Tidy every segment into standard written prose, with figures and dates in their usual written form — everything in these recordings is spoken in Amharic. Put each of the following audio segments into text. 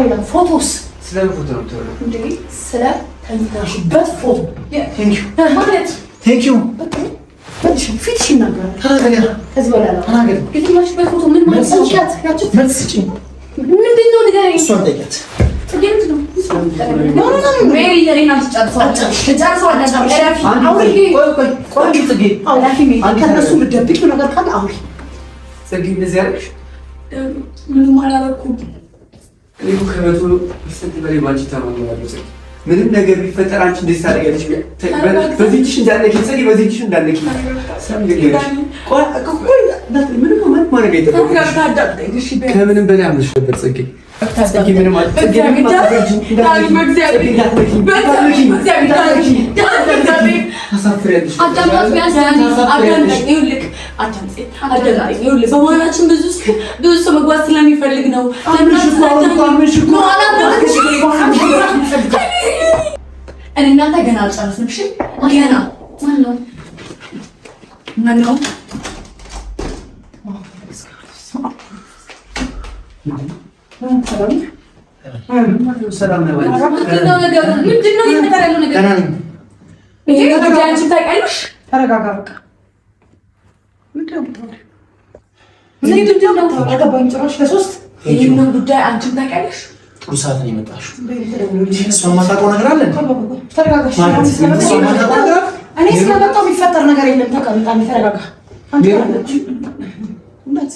ሄላ ፎቶስ ስለምን ፎቶ ነው የምታወራው እንዴ? ስለ ተንታሽበት ፎቶ ቴንክ ዩ ማለት ቴንክ ዩ በቃ ፊትሽ ይናገራል። ተናገር ከዚህ በኋላ ተናገር። የትኛሽበት ፎቶ ምን ማለት ነው? ያቺ መልስ ስጪኝ። ምንድን ነው ንገረኝ። እሷን ጠይቂያት። ጽጌት ነው ሜሪ ለኔና ከእነሱ የምትደብቂው ነገር ካለ አውሪ። ጽጌ እንደዚህ አደረግሽ? ምንም አላደረኩም። እኔ እኮ ከመቶ ፐርሰንት በላይ ባንቺ ታማምናለሁ። ጽጌ ምንም ነገር ቢፈጠር አንቺ እንደዚህ ታደርጊያለሽ። በዚህ እጅሽ እንዳለኪ ጽጌ፣ በዚህ እጅሽ እንዳለኪ ከምንም በላይ አምነሽ ነበር ጽጌ። ምንም በመሆናችን ብዙ ሰው መግባት ስለሚፈልግ ነው። እኔ እናንተ ገና አልጨረስንም። እሺ ገና ማነው ሰላም ነው? ምንድን ነው እየተፈጠረ ያለው ነገር? ይሄ ጉዳይ አንቺ ታውቂያለሽ? ተረጋጋ በቃ። ምንድን ነው አገባኝ ጭራሽ ለሶስት ይሄንን ጉዳይ አንቺ ታውቂያለሽ? ጥሩ ሰዓት ነው የመጣሽው። እሷ የማታውቀው ነገር አለ? ተረጋጋ። እኔ ስለመጣሁ የሚፈጠር ነገር የለም። ተቀምጣ ተረጋጋ። እውነት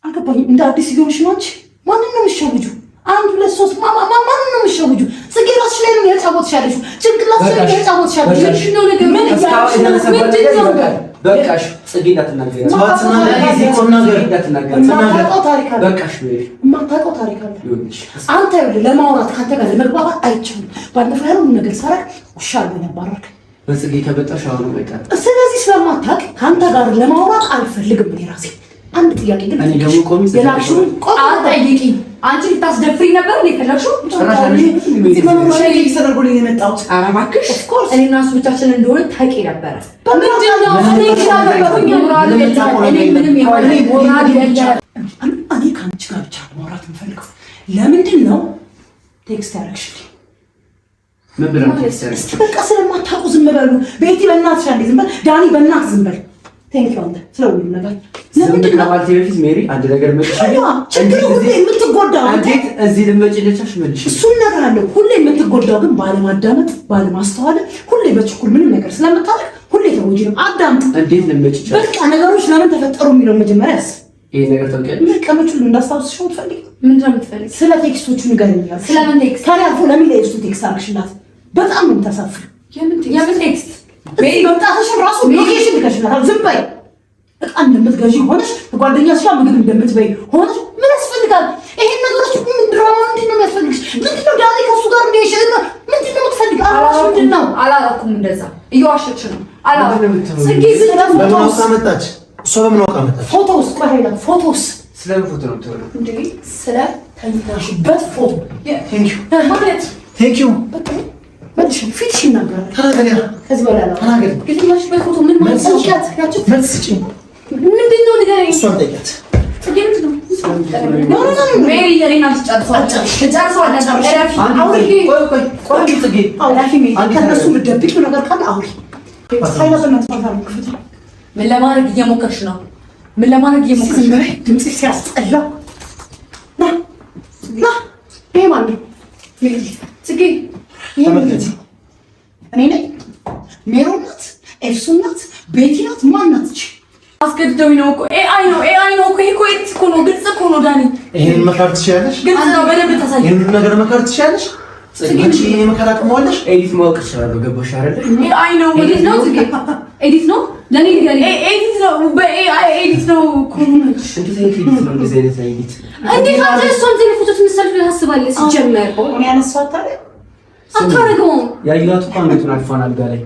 አገባኝ። እንደ አዲስ ሊሆንሽ ነው አንቺ። ማንን ነው የምትሸውጂው? አንድ ሁለት ሶስት ማንን ነው የምትሸውጂው? ጽጌ ራስሽ ላይ ነው የተጫወትሽ ያለሽው። ጭንቅላትሽ ላይ ነው የተጫወትሽ ያለሽው። ምንድን ነው ነገር? ምን በቃሽ ጽጌ፣ እንዳትናገሪ። የማታውቀው ታሪክ አለ። አንተ ለማውራት ከአንተ ጋር ለመግባባት አይቻልም። ባለፈው ያለውን ነገር ሳረግ ውሻ አልበኝ አባረርክ። በጽጌ ከበጣሽ አሁን በቃ። ስለዚህ ስለማታውቅ ከአንተ ጋር ለማውራት አልፈልግም እኔ ራሴ። አንድ ጥያቄ ግን እኔ ደግሞ ቆሚ የላክሽውን ጠይቂ። አንቺ ልታስደፍሪ ነበር እንዴ? ፈለግሽው? ተደርጎልኝ የመጣሁት ኧረ እባክሽ። እኔ እና እሱ ብቻችን እንደሆነ ታውቂ ነበረ። እኔ ከአንቺ ጋር ብቻ ማውራት የምፈልገው ለምንድን ነው ቴክስት ያደረግሽልኝ? በቃ ስለማታውቁ ዝም በሉ። ቤቲ በእናትሽ አንዴ ዝም በል። ዳኒ በእናትህ ዝም በል። ቴንክ ዩ አንተ ስለሁሉ ነገር። ለምንድን ነው ማለት በፊት ሜሪ አንድ ነገር ችግር ሁሌ የምትጎዳው እንዴት እዚህ ልመጭልቻሽ መልሽ። እሱን ነገር አለው። ሁሌ የምትጎዳው ግን ባለማዳመጥ ባለማስተዋል፣ ሁሌ በችኩል ምንም ነገር ስለምታደርግ ሁሌ ተጎጂ ነው። አዳምጥ። እንዴት ልመጭልቻሽ? በቃ ነገሮች ለምን ተፈጠሩ የሚለው መጀመሪያ ያስ ይሄ ነገር ታውቂያለሽ። መቀመጭ ሁሉ እንዳስታውስሽ ነው የምትፈልጊው? ምንድን ነው የምትፈልጊው? ስለ ቴክስቶቹ ንገረኛል። ስለምን ቴክስት? ታዲያ አልፎ ለምን ለእሱ ቴክስት አልክሽላት? በጣም ነው የምታሳፍር። የምን ቴክስት? መምጣትሽን ራሱ ሎኬሽን ልከሽላታል። ዝም በይ። እቃ እንደምትገዢ ሆነሽ ጓደኛሽ ጋር ምግብ እንደምትበይ ሆነሽ ምን ያስፈልጋል? ይሄን ነገሮች ምን ድራማ ምንድን ነው የሚያስፈልግሽ? ምንድን ነው ዳኒ ከእሱ ጋር እንደይሽል ነው? ምንድን ነው የምትፈልጊው? ምንድን ነው? አላረኩም። እንደዛ እየዋሸች ነው። አላረኩም። ጽጌ በምን አውቃ መጣች? እሷ በምን አውቃ መጣች? ፎቶስ ቆይ ሄላ ፎቶስ ስለምን ፎቶ ነው የምታወራው እንዴ? ስለ ተንታሽበት ፎቶ ቴንክ ዩ ማለት ቴንክ ዩ መልሽ ፊትሽ ይናገራል። ተናገር። ከዚህ በኋላ ተናገር። የትኛሽበት ፎቶ ምን ማለት ነው? ያቺ መልስ ስጪኝ። ምንድን ነው ንገረኝ። እሷን ጠይቂያት። ጽጌት ነው ሜሪ ለኔና ከእነሱ የምትደብቂው ነገር ካለ አውሪ። ምን ለማድረግ እየሞከርሽ ነው? ምን ለማድረግ እየሞከርሽ ነው? ድምፅሽ ሲያስጠላ። ና ይሄ ማን ነው? ጽጌ እኔ ነኝ። ሜሮን ናት፣ ኤፍሱን ናት፣ ቤቲ ናት። ማን ናት? አስገድደውኝ ነው እኮ። ኤአይ ነው እኮ። ይሄ እኮ ኤዲት እኮ ነው። ግልጽ እኮ ነው ዳኒ። ይሄን መካር ትችያለሽ? ግልጽ ነው። በደንብ ታሳይ። ይሄን ነገር መካር ትችያለሽ? ጽጌ ይሄን መካር አቅመዋለሽ? ኤዲት ማወቅ ይችላል። ገባሽ አይደል? ኤአይ ነው። ኤዲት ነው። ጽጌ ኤዲት ነው። ለኔ ንገሪ። ኤዲት ነው። በኤአይ ኤዲት ነው እኮ። እንዴት ኤዲት ነው? እንደዚህ አይነት ኤዲት እንዴት አንተ እሷን ፎቶ ትመስላለች ብለህ ታስባለህ? ሲጀመር እኔ ያነሳሁት አይደል? አታረገውም። ያዩት እኮ አንገቱን አልፏን አልጋ ላይ።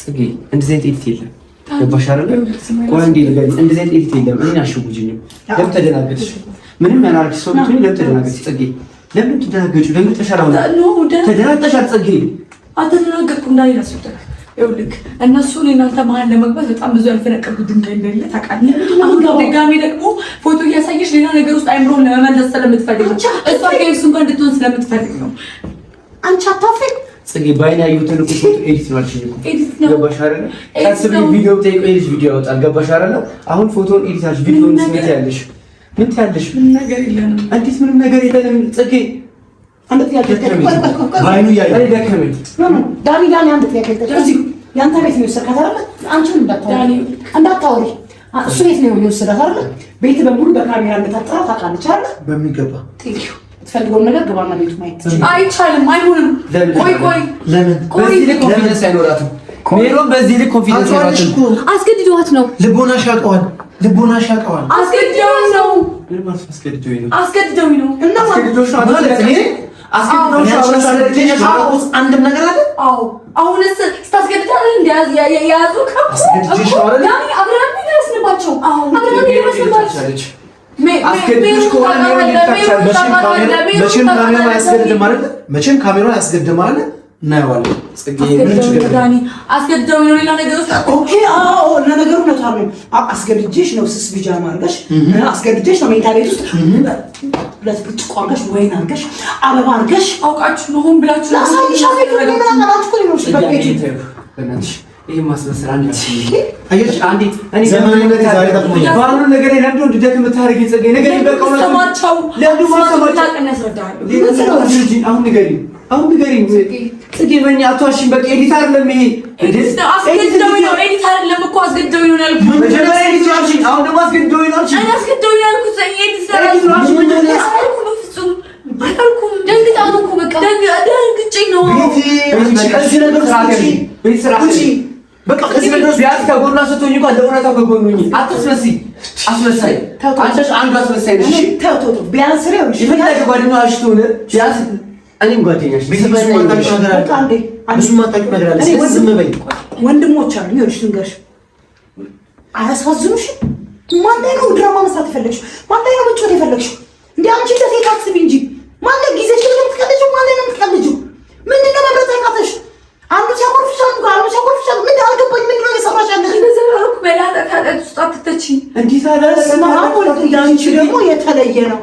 ጽጌ እንደዚህ አይነት ኤዲት የለም። ገባሽ አይደል? ቆይ እንዴ ንገሪኝ። እንደዚህ አይነት ኤዲት የለም። እኔ አሽጉጂኝ። ለምን ተደናገጥሽ? ምንም ያናርክ ሰው ብትሆኚ ለምን ተደናገጥሽ? ጽጌ ለምን ተደናገጥሽ? ለምን ተሻላው? ተደናገጥሻል ጽጌ። አትደናገጥኩም ዳኒ። ይኸውልህ እነሱ እናንተ መሀል ለመግባት በጣም ብዙ ያልፈነቀሉት ድንጋይ እንደሌለ ታውቃለህ። አሁን ድጋሜ ደግሞ ፎቶ እያሳየሽ ሌላ ነገር ውስጥ አይምሮን ለመመለስ ስለምትፈልግ ነው። እሷ ከእሱን ጋር እንድትሆን ስለምትፈልግ ነው። አንቺ አታፍሪ ጽጌ ባይና ያዩትን ፎቶ ኤዲት ነው አልሽኝ እኮ ገባሽ አይደለ? ታስቢ ቪዲዮ ጠይቆ ኤዲት ቪዲዮ ያወጣል ገባሽ አይደለ? አሁን ፎቶን ኤዲት አድርጊ ቪዲዮን ስሜት ያለሽ ምን ታያለሽ? ምን ነገር የለንም። አንቺስ ምንም ነገር የለንም ጽጌ አንተ ያልተከለ ባይኑ ያዩ አይ ደከመኝ ዳኒ አንተ ያልተከለ እዚህ ያንተ ቤት ነው የወሰድካት አይደለ? አንቺን እንዳታወሪ እሱ ቤት ነው የወሰዳት አይደለ? ቤት በሙሉ በካሜራ እንደታጠራ ታውቃለች አይደለ? በሚገባ ትፈልገውን ነገር ግባና ቤቱ ማየት አይቻልም። አይሆንም። ቆይ ለምን በዚህ ልክ ኮንፊደንስ አይኖራትም? ሜሮን በዚህ ልክ ኮንፊደንስ አይኖራትም። አስገድደዋት ነው። ልቦናሽ ያውቀዋል። አስገድደው ነው እና አስገድዶሽ አንድም ነገር አለ። አዎ አሁንስ ስታስገድዳት እንዲያዝ ያያዙ አስገድጄሽ ነው አይደል? ዳኒ አብራን ይደርስባቸው። አብራን ይደርስባቸው አስገድዶሽ ከሆነ መቼም ካሜራ አያስገድም አይደል? እናየዋለን። አስገድደው ነው ሌላ ነገር ውስጥ ኦኬ። አዎ ለነገሩ ነው ታዲያ አስገድጄሽ ነው ስስ ቢጃማ አድርገሽ አስገድጄሽ ነው ሜንታ ቤት ውስጥ ሁለት ብርጭቆ አድርገሽ ወይን አድርገሽ አበባ አድርገሽ አውቃችሁ ነው ሆን ብላችሁ ላሳይሽ ይሄ ማስመሰል አንቺ አየሽ አንዴ እኔ ዘመናዊነት ዛሬ ተቆየ ባሉ ነገር ላይ ለምንድን ነው ደከም ታርጊ ጽጌ ነገር ይበቃው ነው ተማቻው ለምንድን ነው ተማቻው ያስረዳሉ አሁን ንገሪኝ ጽጌ በእኛ አቷሽን በቃ ኤዲት አይደለም ይሄ አስገድደው ነው ኤዲት አይደለም እኮ አስገድደው ነው ያልኩት መጀመሪያ ኤዲት አልሽኝ አሁን ደግሞ አስገድደው ነው አልሽኝ እኔ አስገድደው ነው ያልኩት ኤዲት ሰራሽ በፍጹም አልኩም ደንግጣ ነው እኮ በቃ ደንግጬ ነው ከዚህ ነገር ቤት ስራ በቃ ከዚህ ነገር ቢያት ከጎኗ ስትሆኝ እንኳን ለእውነታው ከጎኑኝ አትስመስይ አስመሳይ አንቺ አንዱ አስመሳይ ነሽ ተው ቢያንስ ነው ይፈለገ ጓደኛሽ ትሆነ ቢያንስ እኔም ጓደኛሽ ወንድሞች አሉ ይኸውልሽ ልንገርሽ አያሳዝኑሽም ማን ላይ ነው ድራማ መስራት የፈለግሽው ማን ላይ ነው መጫወት የፈለግሽው እንደ አንቺ ለሴት አስቢ እንጂ ማን ላይ ጊዜሽ ነው የምትቀልጂው ማን ላይ ነው የምትቀልጂው ምንድን ነው መብረት አይቃተሽ አንዱ ሲያቆርፍሻል ምን አልገባኝ ምንድን ነው የሰራሽ ያለሽ እንደዚህ ነው በላታ ታጠጥ ውስጥ አትተቺ እንዴት አላስማ አንቺ ደግሞ የተለየ ነው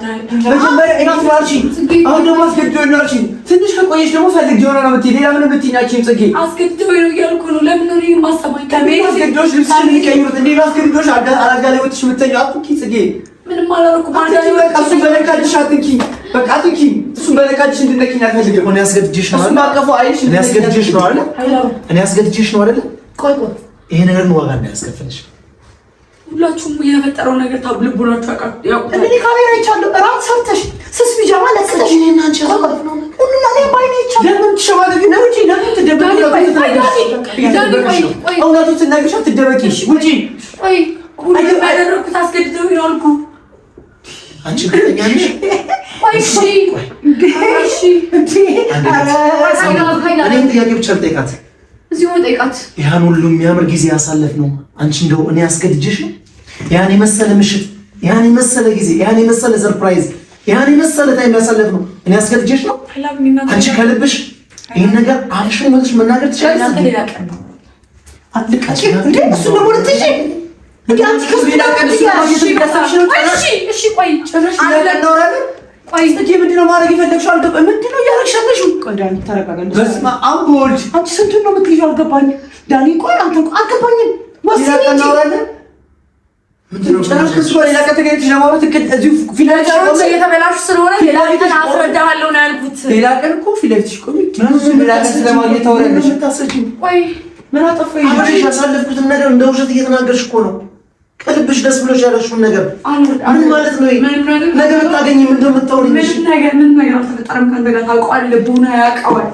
መጀመሪያ ኤዲት አልሽኝ አሁን ደግሞ አስገድዶኝ ነው አልሽኝ ትንሽ ከቆየሽ ደግሞ ፈልግ ሆነ ነው የምትይ ሌላ ምንም ብትይኛችም ጽጌ አስገድዶኝ ነው እያልኩ ነው ለምን ነው የማሰማኝ ከቤት አስገድዶሽ ልብስሽን ይቀይሩት እንዴ አስገድዶሽ አልጋ ላይ ወጥሽ የምትተኛው አትንኪ ጽጌ ምንም አላደረኩም እሱን በለካድሽ አትንኪ በቃ አትንኪ እሱን በለካድሽ እንድነኪኝ አልፈልግም እኔ አስገድጄሽ ነው እሱን ባቀፉ አይሽ እኔ አስገድጄሽ ነው አይደል እኔ አስገድጄሽ ነው አይደል ቆይ ይሄ ነገር ነው ዋጋ እንዳያስከፍልሽ ሁላችሁም የፈጠረው ነገር ታብልቡናችሁ ያውቁታል እንዴ ካሜራ ይቻለው ራስ ሰርተሽ ስስ ቢጃማ ለቅሰሽ እኔና አንቺ ሁሉና እኔ ባይኔ ይቻለው ለምን ትሸማለሽ ነው እንጂ ለምን ትደበቂ እውነቱን ትናገርሽ ትደበቂ ውጪ ቆይ ሁሉ ያደረኩት አስገድደው ነው አልኩ አንቺ ግርኛ ነሽ ቆይ እሺ እኔ ጥያቄ ብቻ ልጠይቃት እዚሁ ጠይቃት ያን ሁሉ የሚያምር ጊዜ ያሳለፍ ነው አንቺ እንደው እኔ አስገድጄሽ ነው ያን የመሰለ ምሽት ያን የመሰለ ጊዜ ያን የመሰለ ሰርፕራይዝ ያን የመሰለ ታይም ያሳለፍ ነው እኔ አስገድጄሽ ነው አንቺ ከልብሽ ይሄን ነገር አልሽ ማለት መናገር ትችላለሽ ሌላ ቀን ነው አትልቃሽ እንዴ እሱ ነው ልትጂ እንዴ አንቺ ከሌላ ቀን እሺ ቆይ ጭራሽ እናወራለን ቆይ ጽጌ ምንድን ነው ማድረግ የፈለግሽው አልገባኝ ምንድን ነው እያደረግሽ ያለሽው ቆይ ዳኒ ተረጋጋ በስመ አብ ወልድ አንቺ ስንቱን ነው የምትይዥው አልገባኝም ዳኒ ቆይ አንተ አልገባኝም ወስኒ እናወራለን ምንድን ነው ጭራሽ ከሱ ጋር ሌላ ቀን ተገናኝተሽ ለማውራት እዚሁ ፊት ለፊትሽ የተበላሹ ስለሆነ ሌላ ቀን አስረዳሃለሁ ነው ያልኩት ሌላ ቀን እኮ ፊት ለፊትሽ ቆይ ሌላ ቀን ስለማግኘት ታወራለሽ ቆይ ምን አጠፋኝ አብረሽ ያሳለፍኩትን ነገር እንደ ውሸት እየተናገርሽ እኮ ነው ከልብሽ ደስ ብሎሽ ያለሽውን ነገር ምን ማለት ነው ነገ ብታገኝ ምንድን ነው የምታወሪኝ ምን ነገር አልተፈጠረም ከአንተ ጋር ታውቀዋለህ ልቡና ያውቀዋል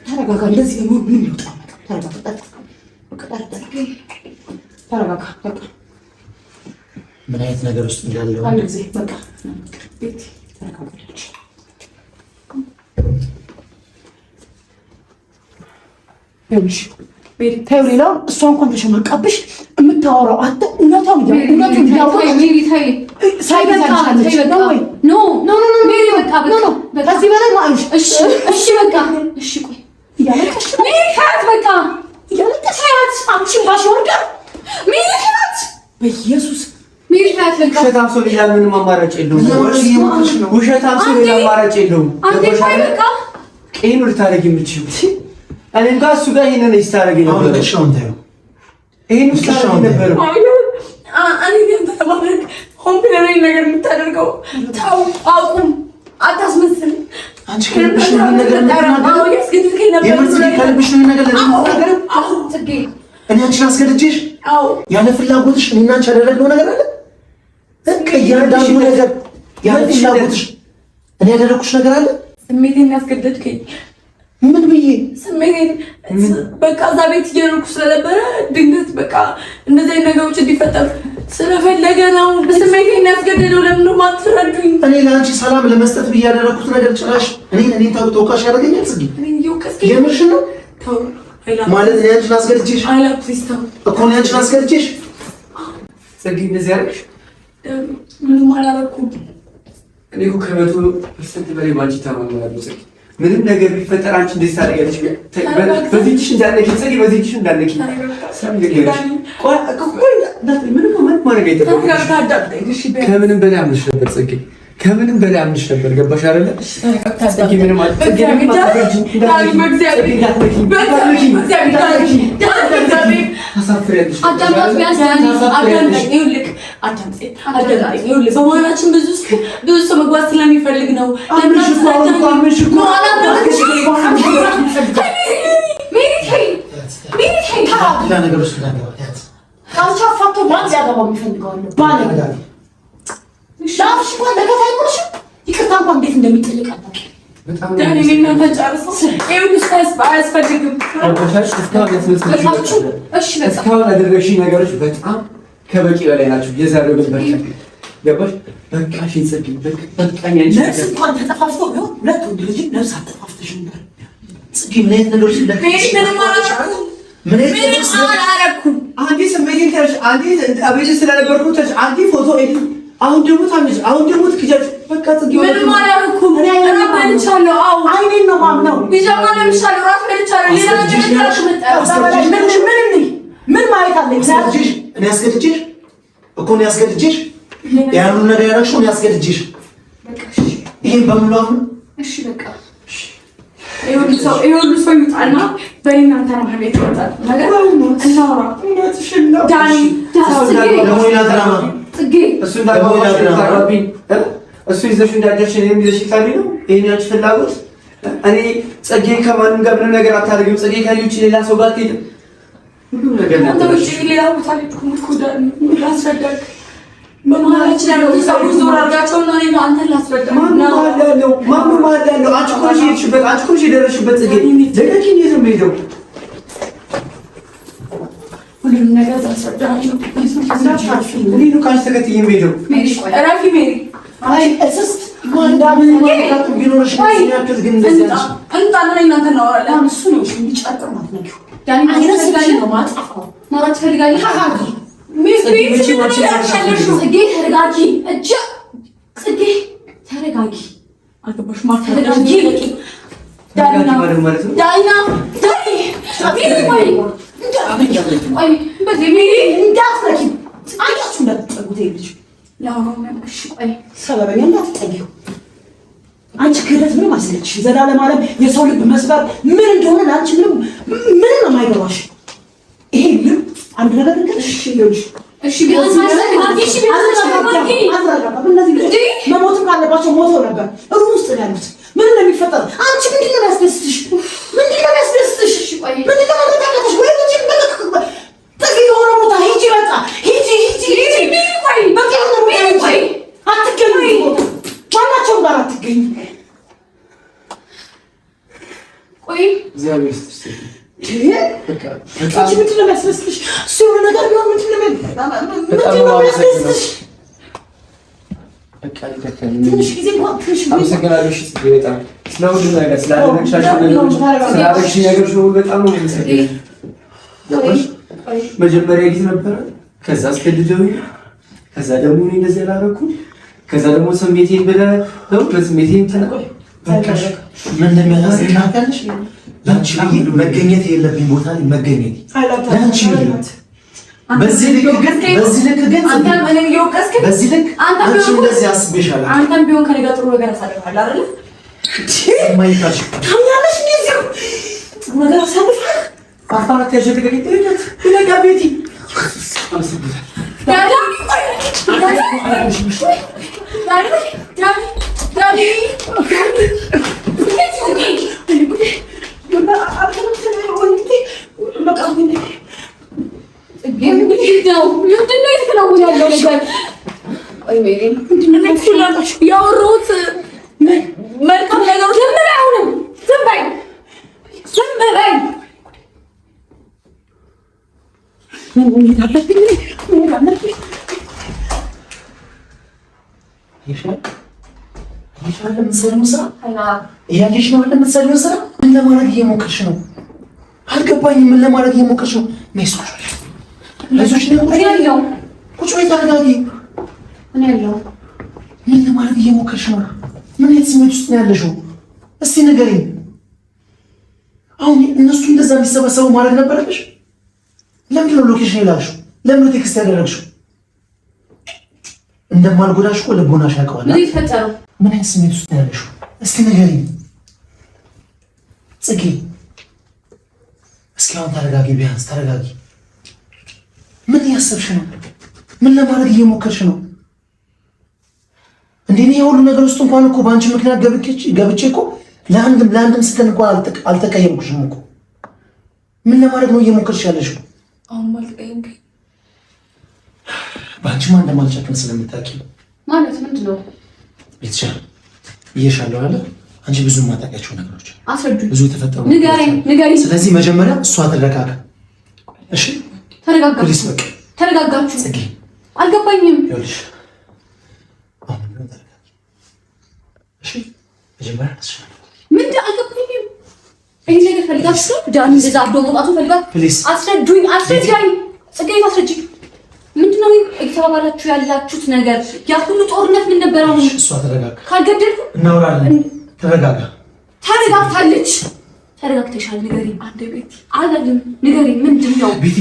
ተረጋጋ እንደዚህ ምን ይወጣ ተረጋጋ ተረጋጋ ምን አይነት ነገር ውስጥ እንዳለው አንድ ጊዜ በቃ ቤት ተረጋጋ ይኸውልሽ ታዩ ሌላው እሷ እንኳን ተሸማቃብሽ የምታወራው አንተ እውነቱን ሳይበቃለች ነው ወይ? ኖ ሜሪ በቃ ከዚህ በላይ ማለሽ። እሺ በቃ እሺ ቆይ እያለቀሽ ሜሪ ሀያት በቃ እያለቀሽ ሀያት አንቺን ባሽ ወርዳ ሜሪ ሀያት በኢየሱስ ሜሪ ሀያት በቃ ውሸታም ሰው ሌላ ምንም አማራጭ የለውም። ውሸታም ሰው ሌላ አማራጭ የለውም። በቃ ቀይኑ ልታረጊ የምትችይው እኔም ጋር እሱ ጋር ይሄንን ይስታረግ ነበር። ይሄን ይስታረግ ነበር። እኔ ግን ተባረክ ሆን ብለህ ነገር የምታደርገው ተው፣ አቁም፣ አታስመስል። አንቺ ከልብሽ ነው ነገር የምትናገረው? ከልብሽ ነው ነገር ለምትናገረው? አዎ ጽጌ፣ እኔ አንቺን አስገድጄሽ ያለ ፍላጎትሽ እኔና አንቺ ያደረግነው ነገር አለ። እያንዳንዱ ነገር ያለ ፍላጎትሽ እኔ ያደረኩሽ ነገር አለ። ስሜቴን ያስገደድከኝ ምን ብዬ ስሜቴን በቃ እዛ ቤት እየኖርኩ ስለነበረ ድንገት በቃ እንደዚህ አይነት ነገሮች እንዲፈጠሩ ስለፈለገ ነው ስሜቴን ያስገደደው። ለምን ነው የማትረዱኝ? እኔ ለአንቺ ሰላም ለመስጠት ብዬ ያደረኩት ነገር ጭራሽ እኔን ተወቃሽ ያደርገኛል። ጽጌ የምርሽ ነው ማለት እኔ አንቺን አስገድጄሽ እኮ እኔ አንቺን አስገድጄሽ ጽጌ እንደዚህ ያደርግሽ ምንም አላደረኩም። እኔ እኮ ከ100% በላይ ባንቺ ታማኛለሁ ጽጌ። ምንም ነገር ቢፈጠር አንቺ እንደዚህ ታደርጊያለሽ። በዚህ እጅሽ እንዳለኪ ጽጌ፣ በዚህ እጅሽ እንዳለኪ ከምንም በላይ አምንሽ ነበር ጽጌ፣ ከምንም በላይ አምንሽ ነበር። ገባሽ አይደለ? ጽጌ ምንም በመሆናችን ብዙ ሰው መግባት ስለሚፈልግ ነው። ይቅርታ እንኳን እንዴት እንደሚጠልቅ እስካሁን ያደረግሽኝ ነገሮች በጣም ከበቂ በላይ ናቸው። የዛሬው ግን ገባሽ? በቃሽ ጽጌ፣ በቃኝ። ነፍስ እንኳን ተጠፋፍቶ ቢሆን ሁለት ወንድ ልጅ ነፍስ አጠፋፍተሽ ነበር ጽጌ። ምን አይነት ነገሮች አንዴ ስሜቴን ተረሽ፣ አንዴ አቤት ስለነበርኩ ተረሽ፣ አንዴ ፎቶ ኤዲት፣ አሁን ደግሞ ታምጭ፣ አሁን ደግሞ ትክጃለሽ። በቃ ጽጌ ምንም አላደረኩም። እኔ በልቻለሁ። አዎ አይኔን ነው ማምነው። ቢጃማ ለምሻለሁ፣ ራስ በልቻለሁ። ሌላ ነገር ታሽ ምን ማለት አለኝ? እኔ አስገድጄሽ እኮ ነው ያስገድጄሽ። ያሉን ነገር ያደረግሽው ነው ያስገድጄሽ። በቃ እሺ፣ ይሄን በሙሉ አሁን እሺ፣ በቃ እሺ። ይሁን ሰው ይጣና በእናንተ ነው ቤት ይወጣል ነገር እናውራ። ዳኒ ደግሞ ይላድራማ ጽጌ እሱ እንዳለው ታራቢኝ እሱ ይዘሽ እንዳደርሽ እኔም ይዘሽ ታሪ ነው። ይሄን ያንቺ ፍላጎት። እኔ ጽጌ ከማንም ጋር ምንም ነገር አታደርግም። ጽጌ ከልጅ ሌላ ሰው ጋር አትሄድም። ሁሉም ነገር ነው ታውቂ። ሌላ ቦታ ላይ ዳኒ ላስረዳክ በመሀላችን ያለው ሰዎች ዞር አድርጋቸው እና እኔ አንተን ላስረዳክ ማንም አለ። አንቺ እኮ ነሽ የሄድሽበት፣ አንቺ እኮ ነሽ የደረስሽበት። ጽጌ ለከኪን የት ነው የምሄደው? ሁሉም ነገር ታስረዳለሁ። እኔ ነው ካንቺ ተከትዬ የምሄደው። እረፊ ሜሪ። አይ እስስት ማንዳምን ማንዳቱ ቢኖርሽ ያክል ግን እንደዚህ አንቺ እንጣና እናንተ ነው አሁን እሱ ነው የሚጫጠር ማለት ነው። ዳኒ አይረስልሽ ነው ማጣፋው ማለት ፈልጋለሽ። ጽጌ ተረጋጊ፣ ጽጌ ተረጋጊ። አልገባሽም? ተረጋጊ። ዳይና አንቺ ክህደት ምንም አስለችሽ። ዘላለም ዓለም የሰው ልብ መስበር ምን እንደሆነ ለአንቺ ምንም ነው የማይገባሽ። ይሄ ልብ አንድ ነገር ግን እሺ ይኸውልሽ፣ እሺ ቢያንስ መሞትም ካለባቸው ሞተው ነበር። ሩም ውስጥ ነው ያሉት። ምን እንደሚፈጠር አንቺ ምንድን ነው ያስደስትሽ? ምንድን ነው ያስደስትሽ? ምንድን ነው ያስደስትሽ? ወይ ልጅ በቃ የሆነ ቦታ ሂጂ፣ በቃ ሂጂ። በቃ የሆነ ቦታ ሂጂ። አትገኝ፣ ማናቸውም ጋር አትገኝ። ቆይ እግዚአብሔር ይስጥሽ። ምንድን ነው የሚያስደስትሽ? እሱ የሆነ ነገር ቢሆን ምንድን ነው የሚያስደስትሽ? በቃ ይደከም ትንሽ ጊዜ እንኳን ትንሽ አመሰግናለሁ። እሺ በጣም ስለሁሉ ነገር ስላደረግሻቸው ነገሮች ስላደረግሽኝ ነገሮች ሁሉ በጣም ነው የምሰግነው። መጀመሪያ ጊዜ ነበረ፣ ከዛ አስገድደውኝ፣ ከዛ ደግሞ እኔ እንደዚህ አላደረኩም። ከዛ ደግሞ ስሜቴን ብለህ ነው በስሜቴን ተናገር። በቃሽ ምን እንደሚያሳዝን ታውቂያለሽ? ላንቺ መገኘት የለብኝ ቦታ ላይ መገኘት ላንቺ በዚህ ልክ ግን አንተም እኔን እየወቀስከኝ በዚህ ልክ አንቺ እንደዚህ አስቤሻለሁ። አንተም ቢሆን ከኔ ጋር ጥሩ ነገር አሳልፈሃል አይደል? ማይታሽ ታምናለሽ? እንደዚህ ነገር አሳልፈሃል። አፋራት ያሸተከኝ ትልቀት ይለጋ ቤቲ አመሰግናለሁ። ምንድነው የተከናወነ ያለው ነገር? ያወራሁት መልካም ነገሮች ለምን አይሆንም? ዝም በይ ዝም በይ። እያየሽ ነው የምትሰሪው ስራ ምን ለማድረግ እየሞከርሽ ነው? አልገባኝም። ምን ለማድረግ እየሞከርሽ ነው? ነይስ አይዞሽ ነው ያለው። ቁጭ በይ ተረጋጊ። ምን ያለው ምን ለማድረግ እየሞከርሽ ነው? ምን አይነት ስሜት ውስጥ ነው ያለሽው? እስቲ ንገሪኝ። አሁን እነሱ እንደዛ እንዲሰበሰቡ ማድረግ ነበረብሽ? ለምንድን ነው ሎኬሽን የላክሽው? ለምን ነው ቴክስት ያደረግሽው? እንደማልጎዳሽ እኮ ልቦናሽ ያውቀዋል። ምን ይፈጠረው? ምን አይነት ስሜት ውስጥ ነው ያለሽው? እስቲ ንገሪኝ ጽጌ። እስኪ አሁን ተረጋጊ፣ ቢያንስ ተረጋጊ። ምን እያሰብሽ ነው? ምን ለማድረግ እየሞከርሽ ነው? እንዴ እኔ የሁሉ ነገር ውስጥ እንኳን እኮ በአንቺ ምክንያት ገብቼ እኮ ለአንድም ስተን እንኳን አልተቀየምኩሽም እኮ። ምን ለማድረግ ነው እየሞከርሽ ያለሽው? አሁን አልተቀየምከኝ። በአንቺማ እንደማልጨክን ስለምታውቂ ማለት ምንድን ነው? ቤተሻል እየሻለሁ አለ። አንቺ ብዙ የማታውቂያቸው ነገሮች አስረዱኝ። ብዙ የተፈጠሩ ንገሪኝ። ስለዚህ መጀመሪያ እሷ ተረጋጋ። እሺ ተረጋጋችሁ? ፕሊስ በቃ ተረጋጋችሁ? ጽጌ አልገባኝም። ይኸውልሽ አሁን ምን ተረጋጊ። እሺ መጀመሪያ ተሻለ። ምንድን አልገባኝም። ይሄ ነገር ፈልጋችሁ ዳን እንደዛ አብዶ መውጣቱ ፈልጋችሁ? ፕሊስ አስረዱኝ። ጽጌ አስረጅኝ። ምንድነው እየተባባላችሁ ያላችሁት ነገር? ያ ሁሉ ጦርነት ምን ነበር? አሁን እሷ ተረጋጋ። ካልገደልኩ እናወራለን። ተረጋጋ። ተረጋግታለች። ተረጋግተሻል? ንገሪኝ። አንዴ ቤቲ አላለም። ንገሪኝ። ምንድነው ቤቲ?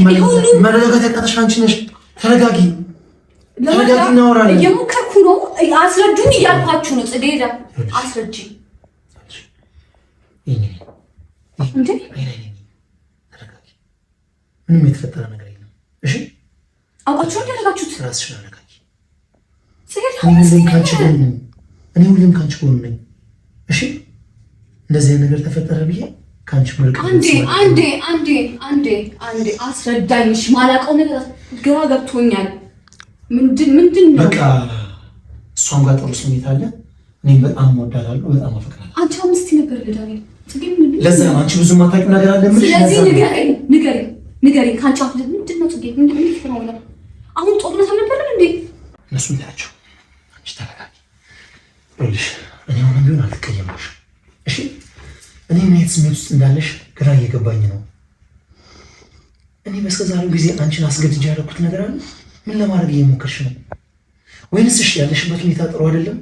መረጋጋት ያቃተሽ አንቺ ነሽ። ተረጋጊ። ተረጋጊ፣ እናወራለን። እየሞከርኩ ነው። አስረዱኝ እያልኳችሁ ነው። ጽጌ አስረጅኝ። እንዴ ተረጋጊ። ምንም የተፈጠረ ነገር የለም። እሺ አውቃችሁ ያደረጋችሁት ራስሽን አረጋጊ። እኔ ሁሌም ካንቺ ጎን ነኝ። እሺ እንደዚህ አይነት ነገር ተፈጠረ ብዬ ካንቺ መልክ አንዴ አስረዳኝ። እሺ ማላውቀው ነገር ግራ ገብቶኛል። ምንድን ነው? በቃ እሷም ጋር ጥሩ ስሜት አለ። እኔም በጣም እወዳታለሁ፣ በጣም አፈቅራለሁ። አንቺ አምስት ነበር ለዳኒ ለዛ ነው አንቺ ብዙ የማታውቂው ነገር አለ። ምን ስለዚህ ንገሪኝ ካንቺ አፍ ምንድን ነው? ጽጌ ምንድን ነው? አሁን ጦርነት አልነበረም እንዴ? እነሱን ታያቸው። አንቺ ተረጋጊ። ይኸውልሽ እኔ አሁንም ቢሆን አልቀየምሽም። እሺ እኔ ምን አይነት ስሜት ውስጥ እንዳለሽ ግራ እየገባኝ ነው። እኔ በስከዛሬው ጊዜ አንቺን አስገድጄ ያደረኩት ነገር አለ? ምን ለማድረግ እየሞከርሽ ነው? ወይንስ እሺ ያለሽበት ሁኔታ ጥሩ አይደለም?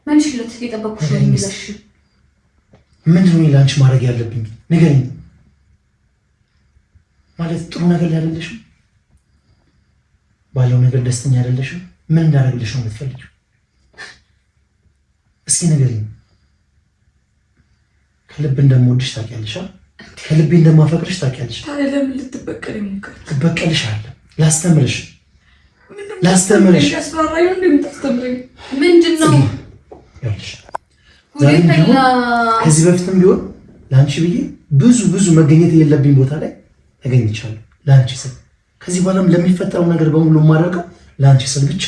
መንሽለት የጠበቅኩሽ ነው የሚለሽ ምንድን ነው ለአንቺ ማድረግ ያለብኝ? ንገሪኝ። ማለት ጥሩ ነገር ላይ አይደለሽም? ባለው ነገር ደስተኛ አይደለሽም? ምን እንዳደረግልሽ ነው የምትፈልጊው? እስኪ ንገሪኝ። ከልብ እንደምወድሽ ታውቂያለሽ። ከልቤ እንደማፈቅርሽ ታውቂያለሽ። ታዲያ ለምን ልትበቀል ይሞክር? ትበቀልሻለሁ። ላስተምርሽ ያስፈራራኝ ነው እንደምታስተምረኝ ምንድን ነው? ዛሬም ቢሆን ከዚህ በፊትም ቢሆን ለአንቺ ብዬ ብዙ መገኘት የሌለብኝ ቦታ ላይ ተገኝቻለሁ። ለአንቺ ስል ከዚህ በኋላም ለሚፈጠረው ነገር በሙሉ የማደርገው ለአንቺ ስል ብቻ።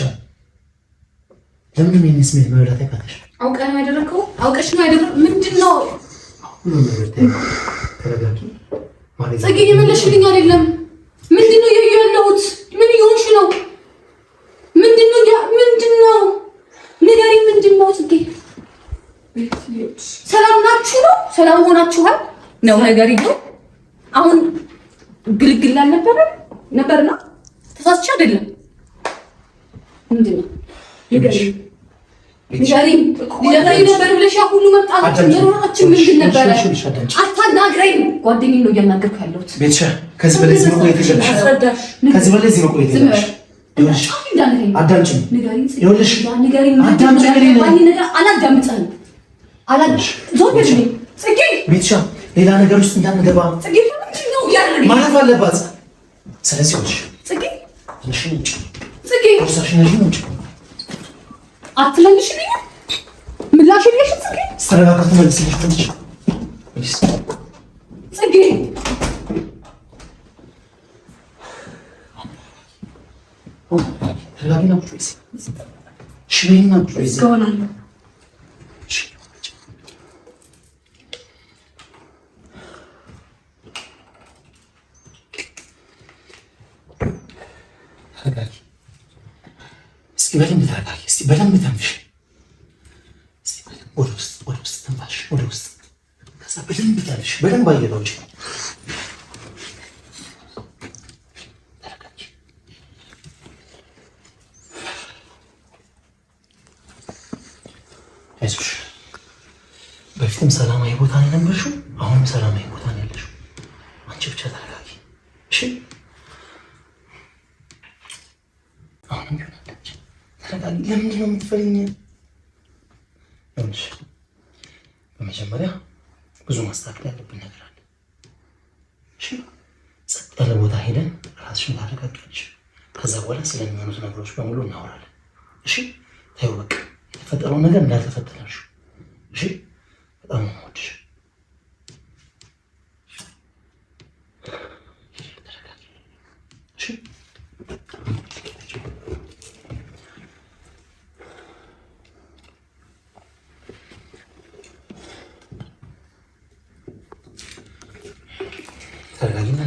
ለምንድን ነው የእኔን ስሜት መረዳት ያቃተሽ? አውቀሽ ነው ያደረገው? አውቀሽ ነው ያደረገው? ምንድን ነው? ሁሉም ነገር ተረጋጊ። ጽጌ የመለሽልኝ አይደለም። ምንድን ነው ያለሁት? ምን እየሆንሽ ነው? ምን ነው ነገር ይኸው አሁን ግልግል ነበርና ተሳስቼ አይደለም። ምንድን ነው ንገሪኝ ነበር ብለሽ ያ ሁሉ መምጣት የሮጣችን ምንድን ነበረ? አታናግረኝ። ጓደኛዬን ነው እያናገርኩ ያለሁት። ቤትሻ ከዚህ በላይ እዚህ መቆየት የለብሽም። ከዚህ በላይ እዚህ መቆየት የለብሽም። ይኸውልሽ አዳምጪኝ። ይኸውልሽ አዳምጪኝ። አላዳምጥህም። ዞር በልኝ ጽጌ። ቤትሻ ሌላ ነገር ውስጥ እንዳንገባ ጽጌ ምንድን ነው ያደረገኝ? ማለት አለባት። ስለዚህ ይኸውልሽ ጽጌ ትንሽን ውጭ ጽጌ ቦርሳሽን ይዘሽ ውጭ አትመልሽልኝ። ምላሽ የለሽም ጽጌ። ስተረጋጋ ትመልስልሽ ትንሽ ጽጌ ተረጋጊና ቁጭ በይ። እሺ በይና ቁጭ በይ። እስከሆናለሁ እስኪ በደንብ ተረጋጊ። እስኪ በደንብ ተንፍሽ። ወደ ውስጥ ተንፋሽ፣ ወደ ውስጥ። ከዛ በደንብ ተንፍሽ። በደንብ አየር አውጪ። ተረጋጊ። አይዞሽ። በፊትም ሰላማዊ ቦታ ነው የነበርሽው፣ አሁንም ሰላማዊ ቦታ ነው ያለሽው። አንቺ ብቻ ተረጋጊ እሺ። አሁንም ቢሆን አለች። ተረጋጊ። ለምንድን ነው የምትፈሪኝ? ይኸውልሽ በመጀመሪያ ብዙ ማስተካከል ያለብን ነገር አለ። እሺ ጸጥ ያለ ቦታ ሄደን ራስሽን ታረጋጊያለሽ። ከዛ በኋላ ስለሚሆኑት ነገሮች በሙሉ እናወራለን። እሺ ተይው በቃ የተፈጠረውን ነገር እንዳልተፈጠረሽ። እሺ በጣም ነው የምወድሽ። ተረጋጊ እሺ። ተረጋጊና